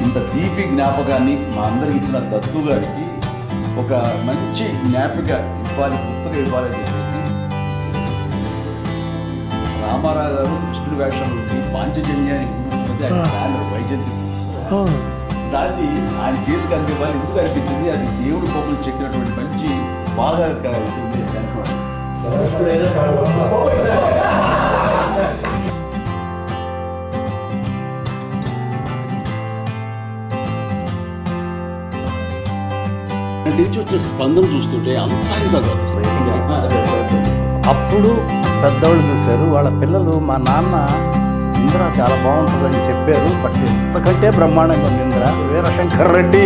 ఇంత తీపి జ్ఞాపకాన్ని మా అందరికి ఇచ్చిన దత్తు గారికి ఒక మంచి జ్ఞాపిక ఇవ్వాలి, పుస్తకం ఇవ్వాలని చెప్పేసి రామారావు గారు కృష్ణుడి వేషం నుంచి పాంచజన్యానికి ఆయన వైజయంతి దాన్ని ఆయన చేతికి అందివ్వాలి. ఎందుకు అనిపించింది, అది దేవుడి కోపలు చెక్కినటువంటి మంచి బాగా నుంచి వచ్చే స్పందన చూస్తుంటే అంతా ఇంకా అప్పుడు పెద్దవాళ్ళు చూశారు, వాళ్ళ పిల్లలు మా నాన్న ఇంద్ర చాలా బాగుంటుందని చెప్పారు. బట్ ఇంతకంటే బ్రహ్మాండంగా ఉంది ఇంద్ర. వీరశంకర్ రెడ్డి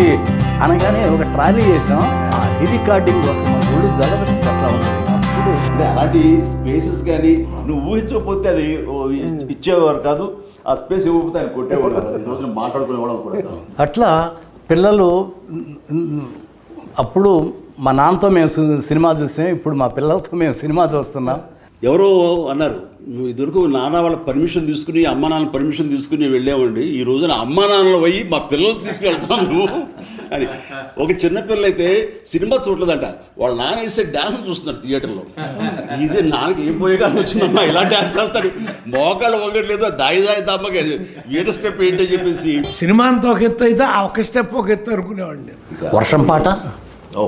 అనగానే ఒక ట్రాలీ చేసాం, ఈ రికార్డింగ్ కోసం మన గుళ్ళు గలవరిస్తే అట్లా ఉంటుంది. అప్పుడు అలాంటి స్పేసెస్ కానీ నువ్వు ఊహించకపోతే అది ఇచ్చేవారు కాదు, ఆ స్పేస్ ఇవ్వకపోతే ఆయన కొట్టేవాడు కాదు. ఈ రోజున మాట్లాడుకునేవాళ్ళం కూడా అట్లా పిల్లలు. అప్పుడు మా నాన్నతో మేము సినిమా చూసాం, ఇప్పుడు మా పిల్లలతో మేము సినిమా చూస్తున్నాం. ఎవరో అన్నారు, నువ్వు ఇదివరకు నాన్న వాళ్ళ పర్మిషన్ తీసుకుని అమ్మ నాన్న పర్మిషన్ తీసుకుని వెళ్ళామండి, ఈ రోజున అమ్మ నాన్నలు పోయి మా పిల్లలు తీసుకువెళ్తాం నువ్వు అని. ఒక చిన్నపిల్ల అయితే సినిమా చూడలేదంట, వాళ్ళ నాన్న వేసే డ్యాన్స్ చూస్తున్నారు థియేటర్లో. ఇదే నాన్నకి ఏం పోయే కానీ వచ్చిందమ్మా ఇలా డ్యాన్స్ చేస్తాడు, మోకాళ్ళు వంగట్లేదు, దాయి దామ్మకి వీట స్టెప్ ఏంటో చెప్పేసి. సినిమా అంతా ఒక ఎత్తు అయితే ఆ ఒక స్టెప్ ఒక ఎత్తు అనుకునేవాడిని. వర్షం పాట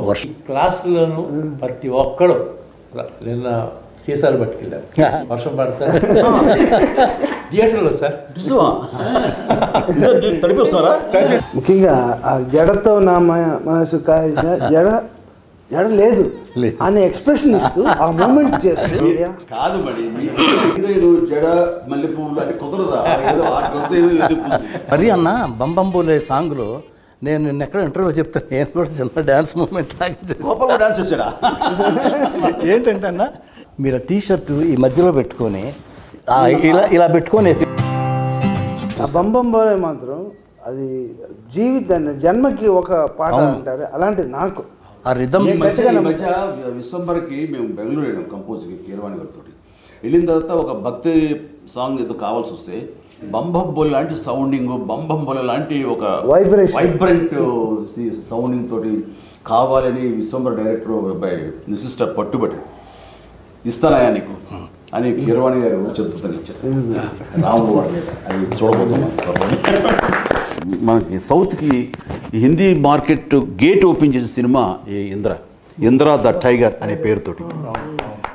వర్షం క్లాసులోను ప్రతి ఒక్కడు నిన్న సీసాలు పట్టుకెళ్ళారు, వర్షం పడతారు థియేటర్లో సార్. తడిపి వస్తారా? ముఖ్యంగా ఆ జడతో నా మనసు కాయ జడ లేదు అనే ఎక్స్ప్రెషన్ ఇస్తూ ఆ మూమెంట్ చేస్తూ కాదు మరి జడ మల్లె పువ్వులు అంటే కుదరదా? మరి అన్న బంబంబోలే సాంగ్లో నేను నిన్న ఎక్కడ ఇంటర్వ్యూలో చెప్తాను, నేను కూడా చిన్న డ్యాన్స్ మూమెంట్ డాన్స్ చేశాడా? ఏంటంటే అన్న, మీరు టీ షర్టు ఈ మధ్యలో పెట్టుకొని ఇలా ఇలా పెట్టుకొని ఆ బంబంబోలే మాత్రం అది జీవితాన్ని జన్మకి ఒక పాట అంటారు, అలాంటిది నాకు ఆ రిథమ్. మధ్య విశ్వంబర్కి మేము బెంగళూరు వెళ్ళాం కంపోజ్కి కీరవాణి గారితో. వెళ్ళిన తర్వాత ఒక భక్తి సాంగ్ ఏదో కావాల్సి వస్తే బంబంబోలే లాంటి సౌండింగ్, బంబంబోలే లాంటి ఒక వైబ్రెంట్ సౌండింగ్ తోటి కావాలని విశ్వంబర్ డైరెక్టర్ బై సిస్టర్ పట్టుబట్టి ఇస్తానయా నీకు అని కీరవాణి గారు చెప్తాను ఇచ్చారు. రాముడు అది చూడబోతున్నాం. మనకి సౌత్కి హిందీ మార్కెట్ గేట్ ఓపెన్ చేసిన సినిమా ఇంద్ర ద టైగర్ అనే పేరుతోటి.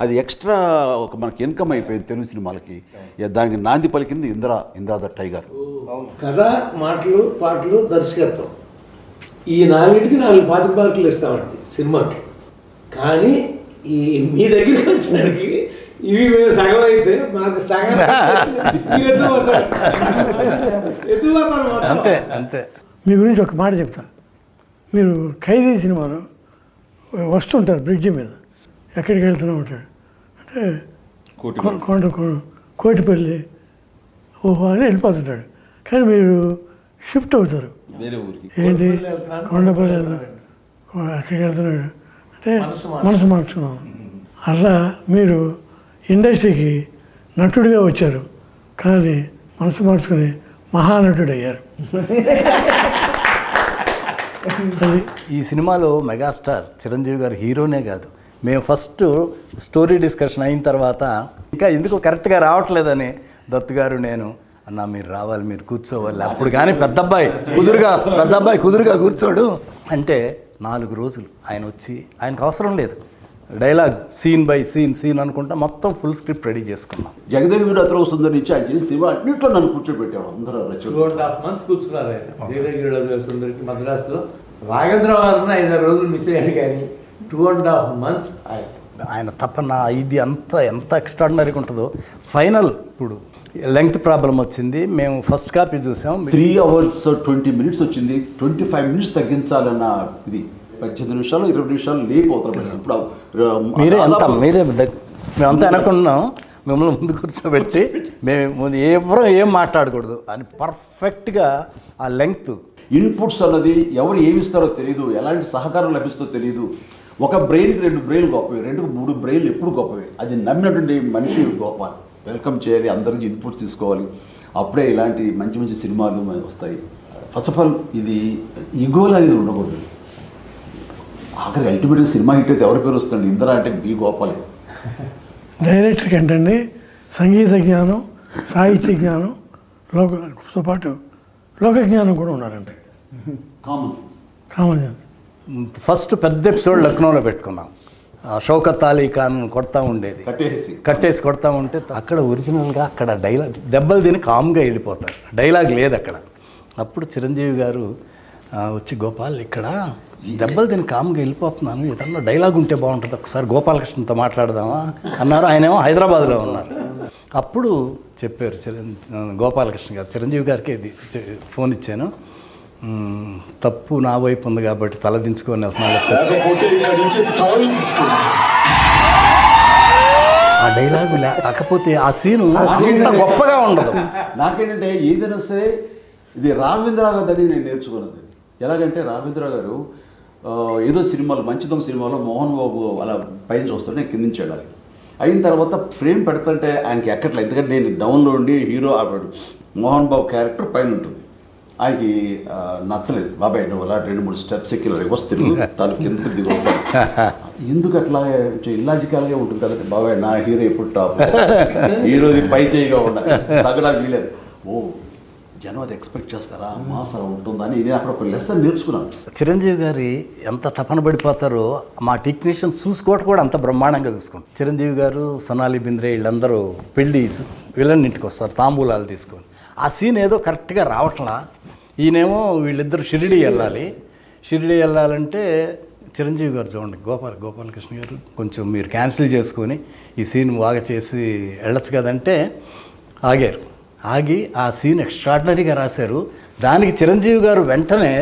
అది ఎక్స్ట్రా ఒక మనకి ఇన్కమ్ అయిపోయింది తెలుగు సినిమాలకి. దానికి నాంది పలికింది ఇంద్ర ద టైగర్. కథ, మాటలు, పాటలు, దర్శకత్వం, ఈ 4టికి 4 25 మార్కులు ఇస్తామండి సినిమాకి. కానీ ఈ మీ దగ్గరికి వచ్చేసరికి ఇవి మేము సగం అయితే మాకు సగం అంతే అంతే. మీ గురించి ఒక మాట చెప్తా. మీరు ఖైదీ సినిమాలో వస్తుంటారు బ్రిడ్జి మీద, ఎక్కడికి వెళ్తూనే ఉంటాడు అంటే కోటిపల్లి ఓహో అని వెళ్ళిపోతుంటాడు. కానీ మీరు షిఫ్ట్ అవుతారు, ఏంటి కొండపల్లి ఎక్కడికి వెళ్తున్నాడు అంటే మనసు మార్చుకున్నాం. అలా మీరు ఇండస్ట్రీకి నటుడిగా వచ్చారు, కానీ మనసు మార్చుకుని మహానటుడు అయ్యారు. ఈ సినిమాలో మెగాస్టార్ చిరంజీవి గారు హీరోనే కాదు, మేము ఫస్ట్ స్టోరీ డిస్కషన్ అయిన తర్వాత ఇంకా ఎందుకు కరెక్ట్గా రావట్లేదని దత్తు గారు నేను అన్న మీరు రావాలి, మీరు కూర్చోవాలి. అప్పుడు కానీ పెద్ద అబ్బాయి కుదురుగా కూర్చోడు అంటే 4 రోజులు ఆయన వచ్చి, ఆయనకు అవసరం లేదు డైలాగ్, సీన్ బై సీన్ అనుకుంటా మొత్తం ఫుల్ స్క్రిప్ట్ రెడీ చేసుకున్నాం. జగదేవి వీరు అతను సుందరి నుంచి ఆయన చేసి సినిమా అన్నింటిలో నన్ను కూర్చోబెట్టాడు. అందరూ 2.5 months కూర్చున్నారు ఆయన జగదేవి సుందరికి మద్రాసులో. రాఘవేంద్ర వారిని 5-6 రోజులు మిస్ అయ్యాడు, కానీ 2.5 months ఆయన తపన ఇది అంతా ఎంత ఎక్స్ట్రాడినరీగా ఉంటుందో. ఫైనల్ ఇప్పుడు లెంగ్త్ ప్రాబ్లం వచ్చింది, మేము ఫస్ట్ కాపీ చూసాం, 3 hours 20 minutes వచ్చింది. 25 minutes తగ్గించాలన్న ఇది 18 నిమిషాలు 20 నిమిషాలు లేపు అవుతారు. ఇప్పుడు మేమంతా అనుకున్నాం, మిమ్మల్ని ముందు కూర్చోబెట్టి మేము ఎవరో ఏం మాట్లాడకూడదు అని పర్ఫెక్ట్గా ఆ లెంగ్త్ ఇన్పుట్స్ అన్నది ఎవరు ఏమి ఇస్తారో తెలియదు, ఎలాంటి సహకారం లభిస్తుందో తెలియదు. ఒక బ్రెయిన్కి 2 బ్రెయిన్లు గొప్పవి, 2-3 బ్రెయిన్లు ఎప్పుడు గొప్పవి. అది నమ్మినటువంటి మనిషి గొప్ప. వెల్కమ్ చేయాలి, అందరికి ఇన్పుట్స్ తీసుకోవాలి, అప్పుడే ఇలాంటి మంచి మంచి సినిమాలు వస్తాయి. ఫస్ట్ ఆఫ్ ఆల్ ఇది ఈగోలు అనేది ఉండకూడదు. ఆఖరి అల్టిమేట్గా సినిమా హిట్ అయితే ఎవరి పేరు వస్తుంది? ఇందిరా అంటే బి గోపాలే. డైరెక్టర్కి ఏంటండి సంగీత జ్ఞానం, సాహిత్య జ్ఞానం, లోకతో పాటు లోక జ్ఞానం కూడా ఉన్నారండి. Common sense. Common sense. First పెద్ద ఎపిసోడ్ లక్నోలో పెట్టుకున్నాం. షౌకత్ అలీ ఖాన్ కొడతా ఉండేది, కట్టేసి కొడతా ఉంటే అక్కడ ఒరిజినల్గా అక్కడ డైలాగ్ దెబ్బలు తిని కామ్గా వెళ్ళిపోతారు, డైలాగ్ లేదు అక్కడ. అప్పుడు చిరంజీవి గారు వచ్చి గోపాల్ ఇక్కడ దెబ్బలు తిని కామ్గా వెళ్ళిపోతున్నాను, ఏదన్నా డైలాగ్ ఉంటే బాగుంటుంది, ఒకసారి గోపాలకృష్ణతో మాట్లాడదామా అన్నారు. ఆయనేమో హైదరాబాద్లో ఉన్నారు. అప్పుడు చెప్పారు గోపాలకృష్ణ గారు, చిరంజీవి గారికి ఇది ఫోన్ ఇచ్చాను, తప్పు నా వైపు ఉంది కాబట్టి తలదించుకొని ఆ డైలాగు లేకపోతే ఆ సీను అంత గొప్పగా ఉండదు. నాకేంటంటే ఏదైనా సరే ఇది రాఘవేంద్ర గారి నేను నేర్చుకున్నది. ఎలాగంటే రాఘవేంద్ర గారు ఏదో సినిమాలో మంచి దొంగ సినిమాలో మోహన్ బాబు అలా పైన చూస్తుంటే నేను కింద నుంచి వెళ్ళాలి. అయిన తర్వాత ఫ్రేమ్ పెడుతుంటే ఆయనకి ఎక్కట్లేదు, ఎందుకంటే నేను డౌన్లో ఉండి హీరో ఆడాడు, మోహన్ బాబు క్యారెక్టర్ పైన ఉంటుంది. ఆయనకి నచ్చలేదు. బాబాయ్ నువ్వు అలా 2-3 స్టెప్స్ ఎక్కి వస్తుంది తను కిందకు దిగి వస్తాను, ఎందుకు అట్లా ఇల్లాజికల్గా ఉంటుంది కదంటే, బాబాయ్ నా హీరో ఎప్పుడు టాప్, హీరోది పై చేయిగా ఉండాలి, తగ్గడానికి వీలేదు. ఓ జనం అది ఎక్స్పెక్ట్ చేస్తారా, మాస్ అలా ఉంటుందని నేను అక్కడ ఒక లెసన్ నేర్చుకున్నాను. చిరంజీవి గారి ఎంత తపన పడిపోతారో మా టెక్నీషియన్స్ చూసుకోవటం కూడా అంత బ్రహ్మాండంగా చూసుకుంటారు. చిరంజీవి గారు, సొనాలి బింద్రే వీళ్ళందరూ పెళ్ళి వీళ్ళన్నింటికి వస్తారు తాంబూలాలు తీసుకొని. ఆ సీన్ ఏదో కరెక్ట్గా రావట్లా. ఈయనేమో వీళ్ళిద్దరు షిరిడి వెళ్ళాలంటే చిరంజీవి గారు చూడండి, గోపాలకృష్ణ గారు కొంచెం మీరు క్యాన్సిల్ చేసుకొని ఈ సీన్ బాగా చేసి వెళ్ళచ్చు కదంటే ఆగి ఆ సీన్ ఎక్స్ట్రాడినరీగా రాశారు. దానికి చిరంజీవి గారు వెంటనే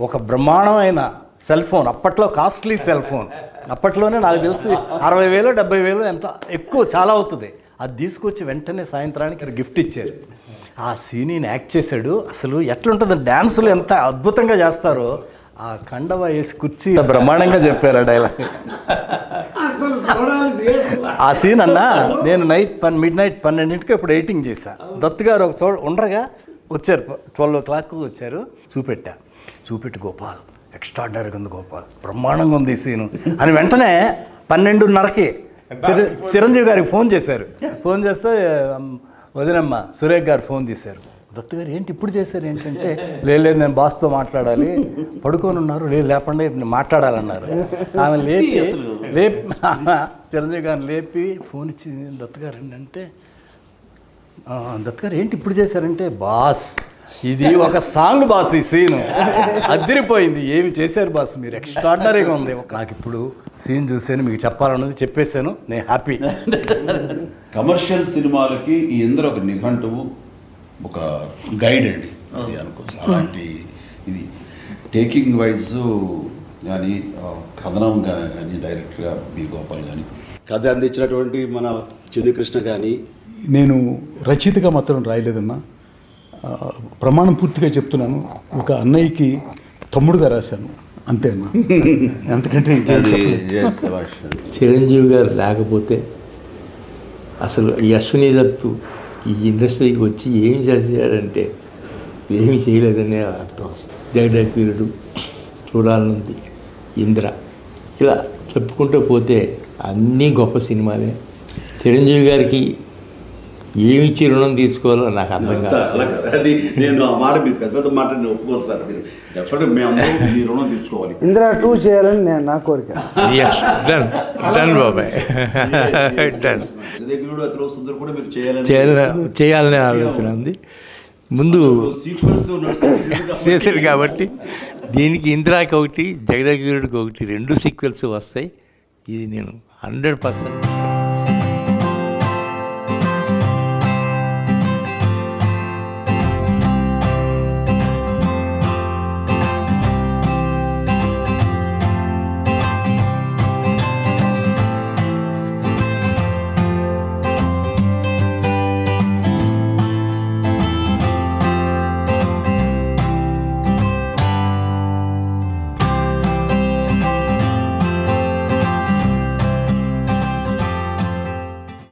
ఒక బ్రహ్మాండమైన సెల్ ఫోన్, అప్పట్లో కాస్ట్లీ సెల్ ఫోన్, అప్పట్లోనే నాకు తెలిసి 60,000 70,000 ఎంత ఎక్కువ చాలా అవుతుంది, అది తీసుకొచ్చి వెంటనే సాయంత్రానికి గిఫ్ట్ ఇచ్చారు. ఆ సీన్ యాక్ట్ చేశాడు. అసలు ఎట్లుంటుంది, డ్యాన్సులు ఎంత అద్భుతంగా చేస్తారో, ఆ కండవ వేసి కుర్చీ బ్రహ్మాండంగా చెప్పారు ఆ డైలాగ్. ఆ సీన్ అన్నా నేను మిడ్ నైట్ 12ంటికి ఇప్పుడు ఎడిటింగ్ చేశాను. దత్తు గారు ఒక ఉండగా వచ్చారు, 12 o'clock వచ్చారు. చూపెట్టి గోపాల్ ఎక్స్ట్రాడినరీగా ఉంది, గోపాల్ బ్రహ్మాండంగా ఉంది ఈ సీను అని వెంటనే 12:30కి చిరంజీవి గారికి ఫోన్ చేశారు. ఫోన్ చేస్తే వదినమ్మ సురేఖ్ గారు ఫోన్ తీశారు. దత్తు గారు ఏంటి ఇప్పుడు చేశారు ఏంటంటే, లేదు నేను బాస్తో మాట్లాడాలి, పడుకొని ఉన్నారు, లేదు లేపండి మాట్లాడాలన్నారు. ఆమె లేపి చిరంజీవి గారిని లేపి ఫోన్ ఇచ్చి దత్తు గారు ఏంటంటే, దత్తు గారు ఏంటి ఇప్పుడు చేశారంటే, బాస్ ఇది ఒక సాంగ్ బాస్, ఈ సీను అదిరిపోయింది, ఏమి చేశారు బాస్ మీరు, ఎక్స్ట్రాడినరీగా ఉంది. నాకు ఇప్పుడు సీన్ చూసాను, మీకు చెప్పాలన్నది చెప్పేశాను, నేను హ్యాపీ. కమర్షియల్ సినిమాలకి ఈ ఇందులో ఒక నిఘంటువు, ఒక గైడ్ అండి అది అనుకోవచ్చు. అలాంటి ఇది టేకింగ్ వైజ్ కానీ కథనం కానీ డైరెక్ట్గా బి గోపాల్ కానీ కథ అందించినటువంటి మన చిన్ని కృష్ణ కానీ. నేను రచయితగా మాత్రం రాయలేదన్నా, ప్రమాణం పూర్తిగా చెప్తున్నాను, ఒక అన్నయ్యకి తమ్ముడుగా రాశాను అంతే అన్నా, అంతకంటే చిరంజీవి గారు లేకపోతే అసలు అశ్విని దత్తు ఈ ఇండస్ట్రీకి వచ్చి ఏమి చేశాడంటే ఏమి చేయలేదనే అర్థం వస్తుంది. జగదేకవీరుడు, చూడాలనుంది, ఇంద్ర, ఇలా చెప్పుకుంటూ పోతే అన్నీ గొప్ప సినిమాలే. చిరంజీవి గారికి ఏమిచ్చి రుణం తీసుకోవాలో నాకు అర్థం కాదు. నేను ఆ మాట మీరు పెద్ద మాట ఒప్పుకోరు సార్, మీరు డెఫినెట్గా మేము మీ రుణం తీసుకోవాలి. ఇందిరా 2 చేయాలని నేను నా కోరిక. డన్ బాబాయ్, డన్. చేయాలనే ఆలోచన ఉంది. ముందు చేశారు కాబట్టి దీనికి ఇందిరాకి ఒకటి, జగదేకవీరుడికి ఒకటి, 2 సీక్వెల్స్ వస్తాయి. ఇది నేను 100%